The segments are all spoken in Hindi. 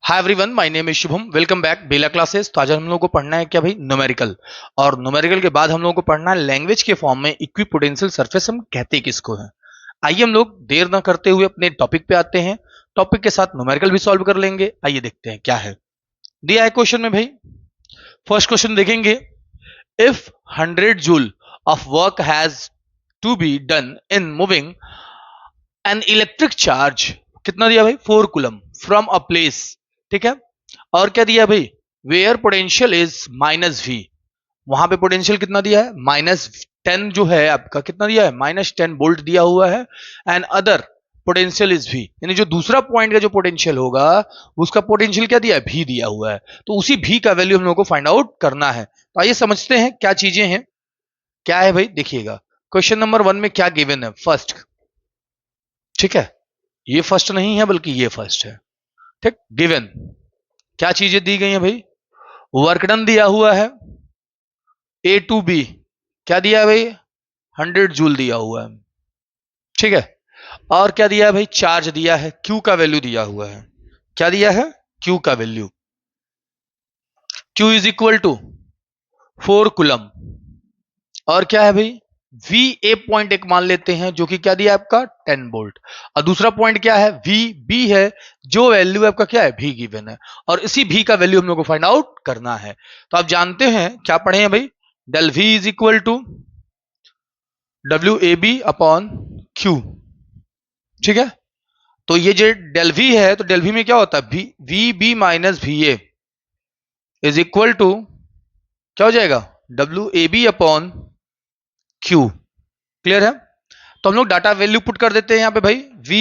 Hi everyone, my name is Shubham. Welcome back Bela classes. तो आज हम लोगों को पढ़ना है क्या भाई? न्यूमेरिकल। और न्यूमेरिकल के बाद हम लोगों को पढ़ना है लैंग्वेज के फॉर्म में इक्विपोटेंशियल सरफेस हम कहते किसको हैं। आइए हम लोग देर ना करते हुए अपने टॉपिक पे आते हैं। टॉपिक के साथ न्यूमेरिकल भी सॉल्व कर लेंगे। आइए देखते हैं क्या है दिया है क्वेश्चन में भाई। फर्स्ट क्वेश्चन देखेंगे, if 100 joule of work has to be done in moving an electric charge, कितना दिया भाई? 4 कूलम फ्रॉम अ प्लेस। ठीक है, और क्या दिया भाई? Where potential is -v। वहां पे पोटेंशियल कितना दिया है? -10 जो है आपका, कितना दिया है? -10 वोल्ट दिया हुआ है। And other potential is v, यानी जो दूसरा पॉइंट का जो पोटेंशियल होगा उसका पोटेंशियल क्या दिया है? v दिया हुआ है। तो उसी v का वैल्यू हम लोग को फाइंड आउट करना है। तो आइए समझते हैं क्या चीजें हैं। क्या है भाई? देखिएगा क्वेश्चन नंबर 1 में क्या गिवन है। फर्स्ट, ठीक है, ये फर्स्ट नहीं है बल्कि ये फर्स्ट है। ठीक, गिवन क्या चीजें दी गई हैं भाई? वर्क डन दिया हुआ है ए टू बी, क्या दिया है भाई? 100 जूल दिया हुआ है। ठीक है, और क्या दिया है भाई? चार्ज दिया है, क्यू का वैल्यू दिया हुआ है। क्या दिया है? क्यू का value, Q is equal to 4 coulomb. और क्या है भाई? वी ए पॉइंट एक मान लेते हैं जो कि क्या दिया है आपका? 10 वोल्ट। और दूसरा पॉइंट क्या है? वी बी है, जो वैल्यू आपका क्या है? भी गिवन है। और इसी भी का वैल्यू हम लोग को फाइंड आउट करना है। तो आप जानते हैं क्या पढ़े हैं भाई? Del V is equal to W A B upon Q. ठीक है, तो ये जो डेल वी है, तो डेल वी में क्या होता है? V B minus V A is equal to क्या हो जाएगा? W A B upon Q. Clear है? तो हम लोग डाटा वैल्यू पुट कर देते हैं यहां पे भाई। v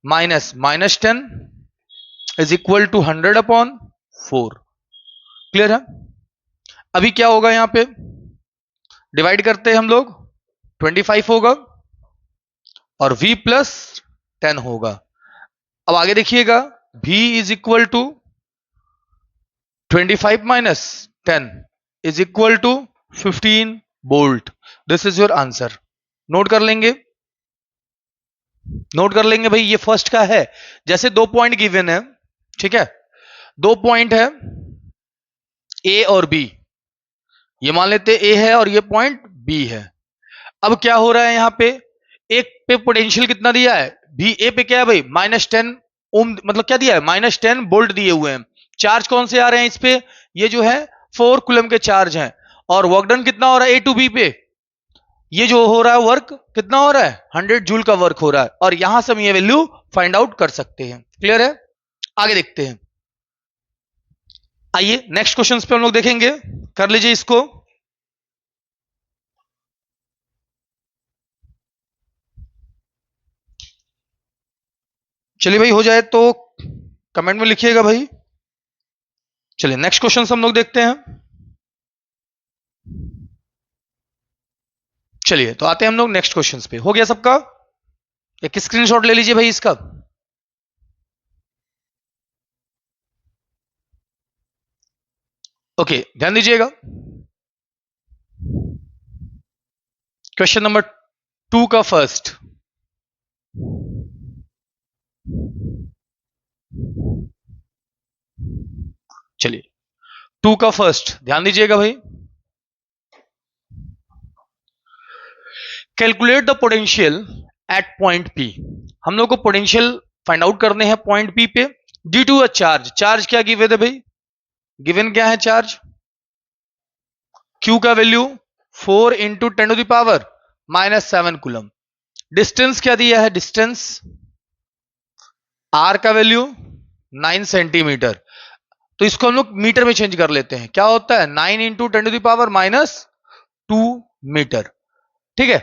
-10 is equal to 100 upon 4। Clear है? अभी क्या होगा यहां पे? डिवाइड करते हैं हम लोग, 25 होगा और v प्लस 10 होगा। अब आगे देखिएगा, v is equal to 25 minus 10 is equal to 15 volt. This is your answer. Note कर लेंगे, नोट कर लेंगे भाई। ये फर्स्ट का है। जैसे दो पॉइंट गिवन है, ठीक है, दो पॉइंट है ए और बी। ये मान लेते ए है और ये पॉइंट बी है। अब क्या हो रहा है यहां पे? एक पे पोटेंशियल कितना दिया है? बी ए पे क्या है भाई? -10 ओम, मतलब क्या दिया है? -10 वोल्ट दिए हुए हैं। चार्ज कौन से आ रहे हैं इस पे? ये जो है 4 कूलम के चार्ज हैं। और वर्क डन कितना हो रहा है ए टू बी पे? ये जो हो रहा है वर्क कितना हो रहा है? 100 जूल का वर्क हो रहा है। और यहां से हम ये वैल्यू फाइंड आउट कर सकते हैं। क्लियर है? आगे देखते हैं। आइए नेक्स्ट क्वेश्चंस पे हम लोग देखेंगे। कर लीजिए इसको। चलिए भाई, हो जाए तो कमेंट में लिखिएगा भाई। चलिए नेक्स्ट क्वेश्चन हम लोग देखते हैं। चलिए तो आते हैं हम लोग नेक्स्ट क्वेश्चंस पे। हो गया सबका? एक स्क्रीनशॉट ले लीजिए भाई इसका। ओके, ध्यान दीजिएगा। क्वेश्चन नंबर 2 का फर्स्ट, चलिए 2 का फर्स्ट ध्यान दीजिएगा भाई। Calculate the potential at point P. हम लोग को पोटेंशियल फाइंड आउट करने हैं पॉइंट पी पे due to a charge. Charge क्या गिवन है भाई? गिवन क्या है? चार्ज Q का value 4 into 10 to the power -7 coulomb. Distance क्या दिया है? डिस्टेंस R का वैल्यू 9 सेंटीमीटर। तो इसको हम लोग मीटर में चेंज कर लेते हैं। क्या होता है? 9 into 10 to the power -2 metre. ठीक है,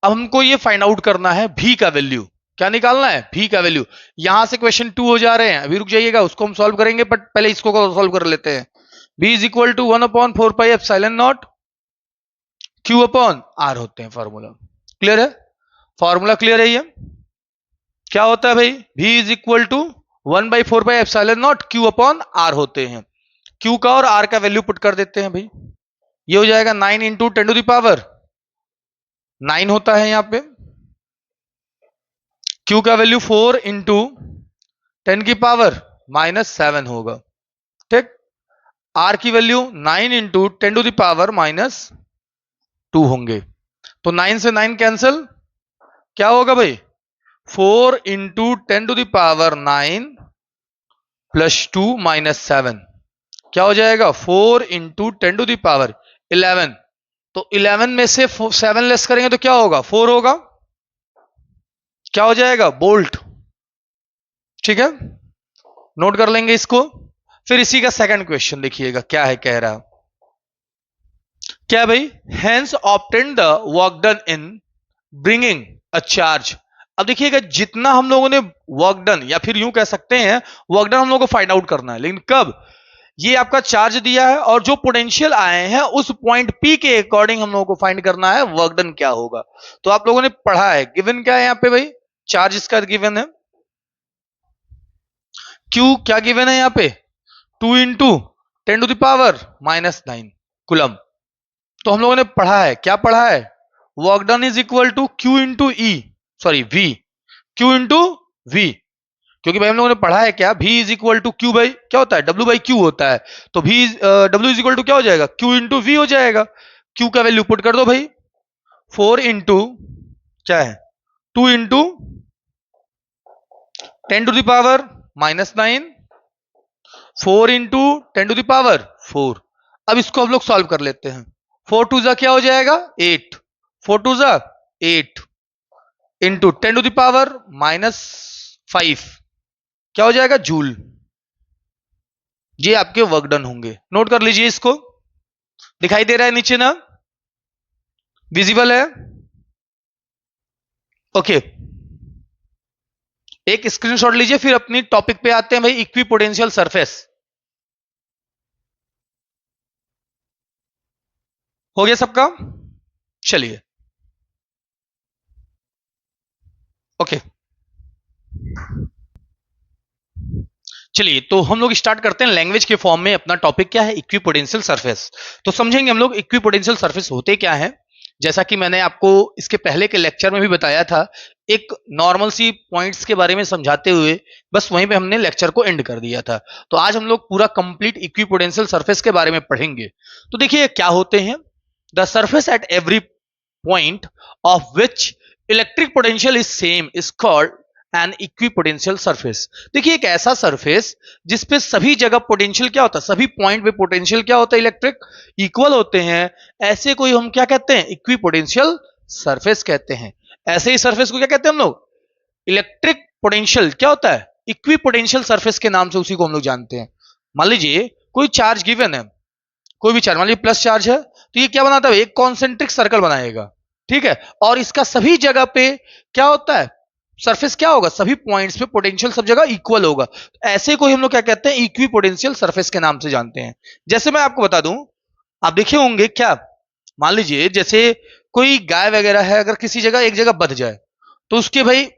अब हमको ये फाइंड आउट करना है भी का वैल्यू। क्या निकालना है? भी का वैल्यू। यहां से क्वेश्चन 2 हो जा रहे हैं, अभी रुक जाइएगा, उसको हम सॉल्व करेंगे, बट पहले इसको सॉल्व कर लेते हैं। b is equal to 1/4 pi epsilon naught q upon r होते हैं फॉर्मूला। क्लियर है? फॉर्मूला क्लियर है? ये क्या होता है भाई? v is equal to 1/4 pi epsilon naught q upon r होते हैं। q का और r का वैल्यू पुट कर देते हैं भाई। ये हो जाएगा 9 इंटू 10 टू द पावर 9 होता है यहां पे। Q का वैल्यू 4 इंटू 10 की पावर -7 होगा। ठीक, r की वैल्यू 9 इंटू 10⁻⁻2 होंगे। तो 9 से 9 कैंसिल, क्या होगा भाई 4 इंटू 10⁻9 प्लस 2 -7, क्या हो जाएगा 4 इंटू 10⁻11। तो 11 में से 7 लेस करेंगे तो क्या होगा 4 होगा, क्या हो जाएगा बोल्ट। ठीक है, नोट कर लेंगे इसको। फिर इसी का सेकंड क्वेश्चन देखिएगा क्या है, कह रहा क्या भाई, hence obtain the work done in bringing a charge. अब देखिएगा जितना हम लोगों ने वर्क डन, या फिर यूं कह सकते हैं वर्क डन हम लोगों को फाइंड आउट करना है, लेकिन कब, ये आपका चार्ज दिया है और जो पोटेंशियल आए हैं उस पॉइंट पी के अकॉर्डिंग हम लोगों को फाइंड करना है वर्क डन क्या होगा। तो आप लोगों ने पढ़ा है गिवन क्या है यहां पे भाई, चार्ज इसका गिवन है क्यू, क्या गिवन है यहां पे 2 इंटू 10⁻⁻9 कुलम। तो हम लोगों ने पढ़ा है, क्या पढ़ा है, work done is equal to Q into E, sorry V, Q into V, क्योंकि भाई हम लोगों ने पढ़ा है क्या, v is equal to Q by क्या होता है, w बाई क्यू होता है। तो v w is equal to क्या हो जाएगा, q इंटू वी हो जाएगा। q का वैल्यू पुट कर दो भाई, 4 इंटू क्या है 2 इंटू 10⁻⁻9, 4 इंटू 10⁻4। अब इसको हम लोग सॉल्व कर लेते हैं। 4 टू जा क्या हो जाएगा 8, 4 टू जा 8 इंटू 10⁻⁻5 क्या हो जाएगा जूल। ये आपके वर्क डन होंगे, नोट कर लीजिए इसको। दिखाई दे रहा है नीचे ना, विजिबल है, ओके। एक स्क्रीनशॉट लीजिए, फिर अपनी टॉपिक पे आते हैं भाई, इक्विपोटेंशियल सरफेस। हो गया सबका, चलिए ओके। चलिए तो हम लोग स्टार्ट करते हैं लैंग्वेज के फॉर्म में। अपना टॉपिक क्या है, इक्विपोटेंशियल सरफेस। तो समझेंगे हम लोग इक्विपोटेंशियल सरफेस होते क्या है। जैसा कि मैंने आपको इसके पहले के लेक्चर में भी बताया था, एक नॉर्मल सी पॉइंट्स के बारे में समझाते हुए बस वहीं पे हमने लेक्चर को एंड कर दिया था। तो आज हम लोग पूरा कंप्लीट इक्विपोटेंशियल सरफेस के बारे में पढ़ेंगे। तो देखिए क्या होते हैं, the surface at every point of which electric potential is same is called an equipotential surface. देखिए एक ऐसा सरफेस जिसपे सभी जगह पोटेंशियल क्या होता है, सभी पॉइंट पे पोटेंशियल क्या होता है, इलेक्ट्रिक इक्वल होते हैं, ऐसे कोई हम क्या कहते हैं, इक्विपोटेंशियल सरफेस कहते हैं। ऐसे ही सरफेस को क्या कहते हैं हम लोग, इलेक्ट्रिक पोटेंशियल क्या होता है, इक्विपोटेंशियल सरफेस के नाम से उसी को हम लोग जानते हैं। मान लीजिए कोई चार्ज गिवन है, कोई भी चार्ज, मान लीजिए प्लस चार्ज है, तो ये क्या बनाता है, एक कॉन्सेंट्रिक सर्कल बनाएगा, ठीक है, और इसका सभी जगह पे क्या होता है, सरफेस क्या होगा, सभी पॉइंट्स पे पोटेंशियल सब जगह इक्वल होगा। ऐसे कोई हम लोग क्या कहते हैं, इक्विपोटेंशियल सरफेस के नाम से जानते हैं। जैसे मैं आपको बता दूं, आप देखे होंगे क्या, मान लीजिए जैसे कोई गाय वगैरह है, अगर किसी जगह एक जगह बंध जाए तो उसके भाई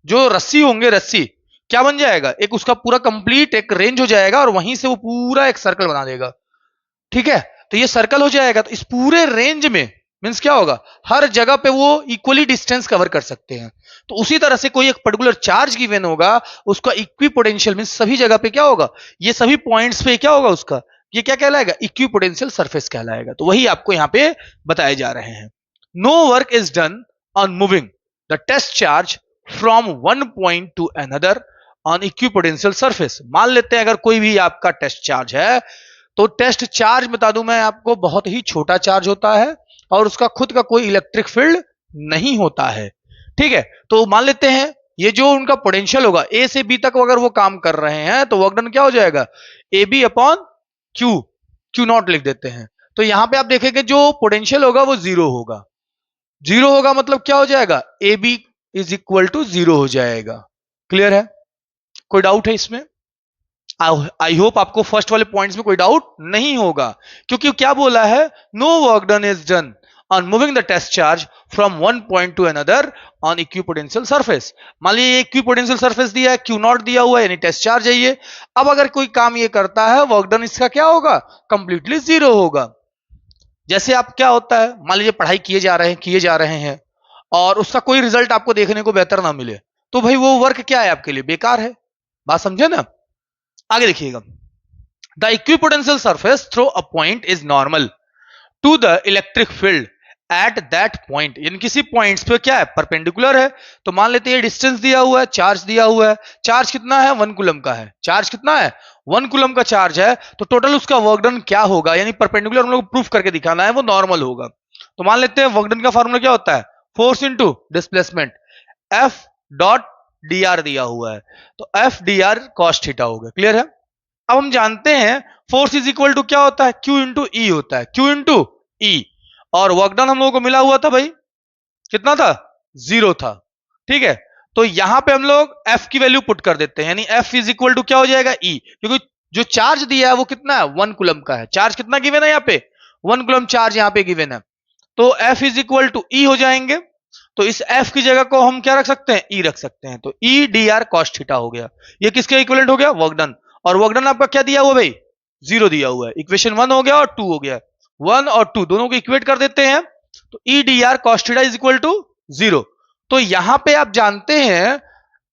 जो रस्सी होंगे, रस्सी क्या बन जाएगा, एक उसका पूरा कंप्लीट एक रेंज हो जाएगा और वहीं से वो पूरा एक सर्कल बना देगा, ठीक है। तो ये सर्कल हो जाएगा, तो इस पूरे रेंज में मींस क्या होगा, हर जगह पे वो इक्वली डिस्टेंस कवर कर सकते हैं। तो उसी तरह से कोई एक पर्टिकुलर चार्ज गिवन होगा, उसका इक्विपोटेंशियल मींस सभी जगह पे क्या होगा, ये सभी पॉइंट्स पे क्या होगा उसका, ये क्या कहलाएगा, इक्विपोटेंशियल सरफेस कहलाएगा। तो वही आपको यहां पे बताए जा रहे हैं। No work is done on moving the test charge from one point to another on equipotential surface. मान लेते हैं अगर कोई भी आपका टेस्ट चार्ज है, तो टेस्ट चार्ज बता दूं मैं आपको, बहुत ही छोटा चार्ज होता है और उसका खुद का कोई इलेक्ट्रिक फील्ड नहीं होता है, ठीक है। तो मान लेते हैं ये जो उनका पोटेंशियल होगा, ए से बी तक अगर वो काम कर रहे हैं, तो वर्क डन क्या हो जाएगा, A B upon Q, Q naught लिख देते हैं। तो यहां पे आप देखेंगे जो पोटेंशियल होगा वो जीरो होगा, जीरो होगा मतलब क्या हो जाएगा, A B is equal to zero हो जाएगा। क्लियर है, कोई डाउट है इसमें? आई होप आपको फर्स्ट वाले पॉइंट्स में कोई डाउट नहीं होगा, क्योंकि क्या बोला है, no work done is done on moving the test charge from one point to another on equipotential surface. मान लीजिए इक्विपोटेंशियल सरफेस दिया है, क्यू नॉट दिया हुआ है, यानी टेस्ट चार्ज है ये। अब अगर कोई काम ये करता है, वर्क डन इसका क्या होगा, कंप्लीटली जीरो होगा। जैसे आप क्या होता है, मान लीजिए पढ़ाई किए जा रहे हैं और उसका कोई रिजल्ट आपको देखने को बेहतर ना मिले, तो भाई वो वर्क क्या है आपके लिए, बेकार है। बात समझे ना, आगे देखिएगा, the equipotential surface through a point is normal to the electric field at that point, यानी किसी पॉइंट्स पे क्या है, परपेंडिकुलर है। तो मान लेते हैं डिस्टेंस दिया हुआ है, चार्ज दिया हुआ है, चार्ज कितना है, 1 कूलम का है, चार्ज कितना है, 1 कूलम का चार्ज है, तो टोटल उसका वर्क डन क्या होगा, यानी परपेंडिकुलर हम लोग प्रूफ करके दिखाना है, वो नॉर्मल होगा। तो मान लेते हैं वर्क डन का फॉर्मूला क्या होता है, force into displacement, F dot D R दिया हुआ है, तो F D R cos theta हो गया। क्लियर है। अब हम जानते हैं फोर्स इज इक्वल टू क्या होता है, क्यू इंटू ई होता है, क्यू इंटू ई, और वर्क डन हम लोगों को मिला हुआ था भाई, कितना था, 0 था। ठीक है, तो यहां पे हम लोग एफ की वैल्यू पुट कर देते हैं, यानी एफ इज इक्वल टू क्या हो जाएगा, ई, क्योंकि जो चार्ज दिया है वो कितना है, 1 कूलम का है, चार्ज कितना गिवन है यहाँ पे, 1 कूलम चार्ज यहाँ पे गिवन है, तो एफ इज इक्वल टू ई हो जाएंगे। तो इस एफ की जगह को हम क्या रख सकते हैं, ई रख सकते हैं, तो E D R cos theta हो गया। ये किसके इक्विवेलेंट हो गया, वर्क डन, और वर्क डन आपका क्या दिया हुआ भाई, 0 दिया हुआ है। इक्वेशन 1 हो गया और 2 हो गया, 1 और 2 दोनों को इक्वेट कर देते हैं, तो E D R cos theta is equal to 0। तो यहां पे आप जानते हैं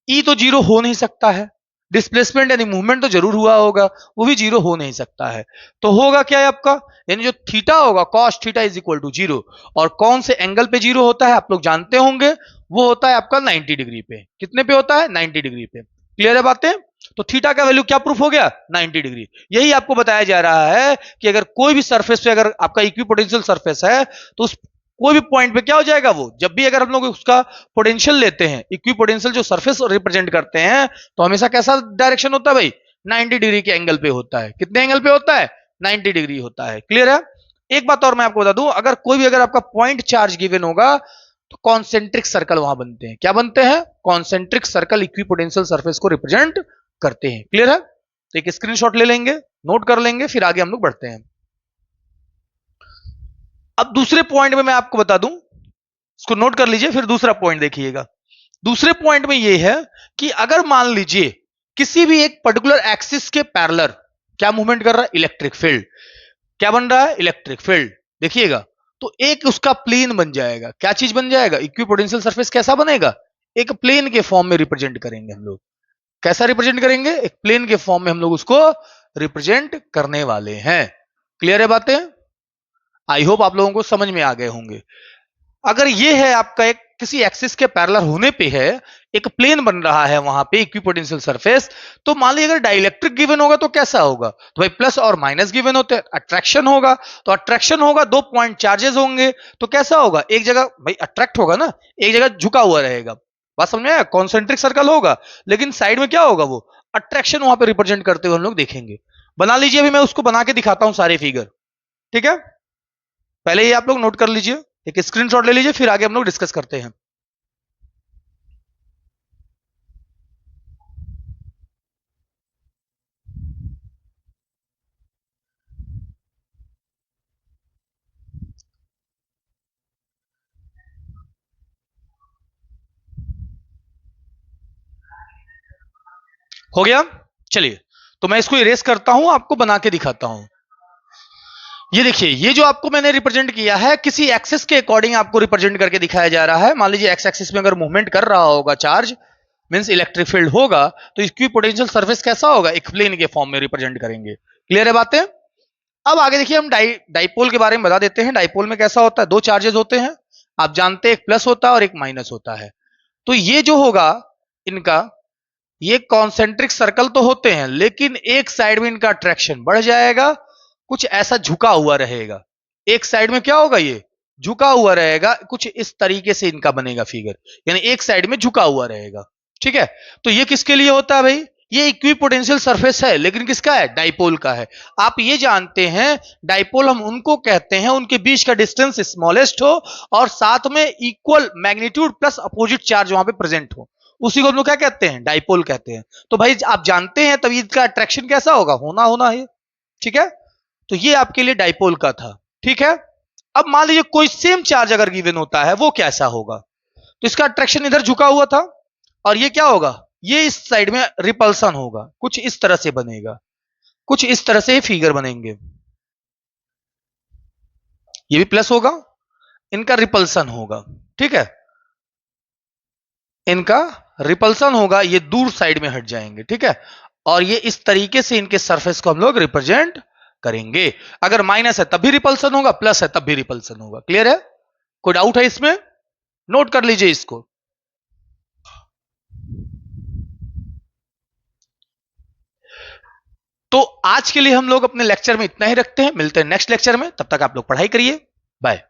ई तो 0 हो नहीं सकता है, डिस्प्लेसमेंट यानी मूवमेंट तो जरूर हुआ होगा, वो भी 0 हो नहीं सकता है। तो होगा क्या है आपका, यानी जो थीटा होगा cos theta is equal to 0, और कौन से एंगल पे 0 होता है आप लोग जानते होंगे, वो होता है आपका 90 डिग्री पे। कितने पे होता है, 90 डिग्री पे। क्लियर है बातें। तो थीटा का वैल्यू क्या प्रूफ हो गया, 90 डिग्री। यही आपको बताया जा रहा है कि अगर कोई भी सरफेस पे अगर आपका इक्विपोटेंशियल सरफेस है, तो उस कोई भी पॉइंट पे क्या हो जाएगा, वो जब भी अगर हम लोग उसका पोटेंशियल लेते हैं, इक्विपोटेंशियल जो सरफेस रिप्रेजेंट करते हैं, तो हमेशा कैसा डायरेक्शन होता है भाई, 90 डिग्री के एंगल पे होता है। कितने एंगल पे होता है, 90 डिग्री होता है। क्लियर है। एक बात और मैं आपको बता दूं, अगर कोई भी अगर आपका पॉइंट चार्ज गिवन होगा, तो कॉन्सेंट्रिक सर्कल वहां बनते हैं। क्या बनते हैं, कॉन्सेंट्रिक सर्कल इक्विपोटेंशियल सरफेस को रिप्रेजेंट करते हैं। क्लियर है। तो एक स्क्रीनशॉट ले लेंगे, नोट कर लेंगे, फिर आगे हम लोग बढ़ते हैं। अब दूसरे पॉइंट में मैं आपको बता दूं, इसको नोट कर लीजिए, फिर दूसरा पॉइंट देखिएगा। दूसरे पॉइंट में यह है कि अगर मान लीजिए किसी भी एक पर्टिकुलर एक्सिस के पैरेलल क्या मूवमेंट कर रहा है, इलेक्ट्रिक फील्ड, क्या बन रहा है, इलेक्ट्रिक फील्ड। देखिएगा, तो एक उसका प्लेन बन जाएगा। क्या चीज बन जाएगा, इक्विपोटेंशियल सरफेस कैसा बनेगा, एक प्लेन के फॉर्म में रिप्रेजेंट करेंगे हम लोग। कैसा रिप्रेजेंट करेंगे, एक प्लेन के फॉर्म में हम लोग उसको रिप्रेजेंट करने वाले हैं। क्लियर है बातें। आई होप आप लोगों को समझ में आ गए होंगे। अगर ये है आपका एक किसी एक्सिस के पैरेलल होने पे है, एक प्लेन बन रहा है वहां पे इक्विपोटेंशियल सरफेस, तो मान लीजिए अगर डाइलेक्ट्रिक गिवन होगा तो कैसा होगा, तो भाई प्लस और माइनस गिवन होते हैं। अट्रैक्शन होगा, तो अट्रैक्शन होगा, 2 पॉइंट चार्जेस होंगे, तो कैसा होगा, एक जगह भाई अट्रैक्ट होगा ना, एक जगह झुका हुआ रहेगा। बात समझ में आया, कॉन्सेंट्रिक सर्कल होगा, लेकिन साइड में क्या होगा, वो अट्रैक्शन वहां पे रिप्रेजेंट करते हुए हम लोग देखेंगे। बना लीजिए, अभी मैं उसको बना के दिखाता हूं सारे फिगर। ठीक है, पहले ये आप लोग नोट कर लीजिए, एक स्क्रीनशॉट ले लीजिए, फिर आगे हम लोग डिस्कस करते हैं। हो गया, चलिए, तो मैं इसको इरेज करता हूं, आपको बना के दिखाता हूं। ये देखिए, ये जो आपको मैंने रिप्रेजेंट किया है, किसी एक्सिस के अकॉर्डिंग आपको रिप्रेजेंट करके दिखाया जा रहा है। मान लीजिए एक्स एक्सिस में अगर मूवमेंट कर रहा होगा चार्ज, मींस इलेक्ट्रिक फील्ड होगा, तो इक्विपोटेंशियल सरफेस कैसा होगा, एक प्लेन के फॉर्म में रिप्रेजेंट करेंगे। क्लियर है बातें। अब आगे देखिए, हम डाइपोल के बारे में बता देते हैं। डाइपोल में कैसा होता है, 2 चार्जेस होते हैं, आप जानते हैं, एक प्लस होता है और एक माइनस होता है। तो ये जो होगा इनका, ये कॉन्सेंट्रिक सर्कल तो होते हैं, लेकिन एक साइड में इनका अट्रैक्शन बढ़ जाएगा, कुछ ऐसा झुका हुआ रहेगा। एक साइड में क्या होगा, ये झुका हुआ रहेगा, कुछ इस तरीके से इनका बनेगा फिगर, यानी एक साइड में झुका हुआ रहेगा। ठीक है, तो ये किसके लिए होता है भाई, ये इक्विपोटेंशियल सरफेस है, लेकिन किसका है, डाइपोल का है। आप ये जानते हैं, डाइपोल हम उनको कहते हैं उनके बीच का डिस्टेंस स्मॉलेस्ट हो, और साथ में equal magnitude plus opposite charge वहां पे प्रेजेंट हो, उसी को हम लोग क्या कहते हैं, डाइपोल कहते हैं। तो भाई आप जानते हैं, तभी इसका अट्रैक्शन कैसा होगा, होना होना है। ठीक है, तो ये आपके लिए डाइपोल का था। ठीक है, अब मान लीजिए कोई सेम चार्ज अगर गिवन होता है, वो कैसा होगा, तो इसका अट्रैक्शन इधर झुका हुआ था, और ये क्या होगा, ये इस साइड में रिपल्सन होगा, कुछ इस तरह से बनेगा, कुछ इस तरह से फिगर बनेंगे। ये भी प्लस होगा, इनका रिपल्सन होगा। ठीक है, इनका रिपल्सन होगा, ये दूर साइड में हट जाएंगे। ठीक है, और ये इस तरीके से इनके सरफेस को हम लोग रिप्रेजेंट करेंगे। अगर माइनस है तब भी रिपल्सन होगा, प्लस है तब भी रिपल्सन होगा। क्लियर है? कोई डाउट है इसमें? नोट कर लीजिए इसको। तो आज के लिए हम लोग अपने लेक्चर में इतना ही रखते हैं, मिलते हैं नेक्स्ट लेक्चर में, तब तक आप लोग पढ़ाई करिए। बाय।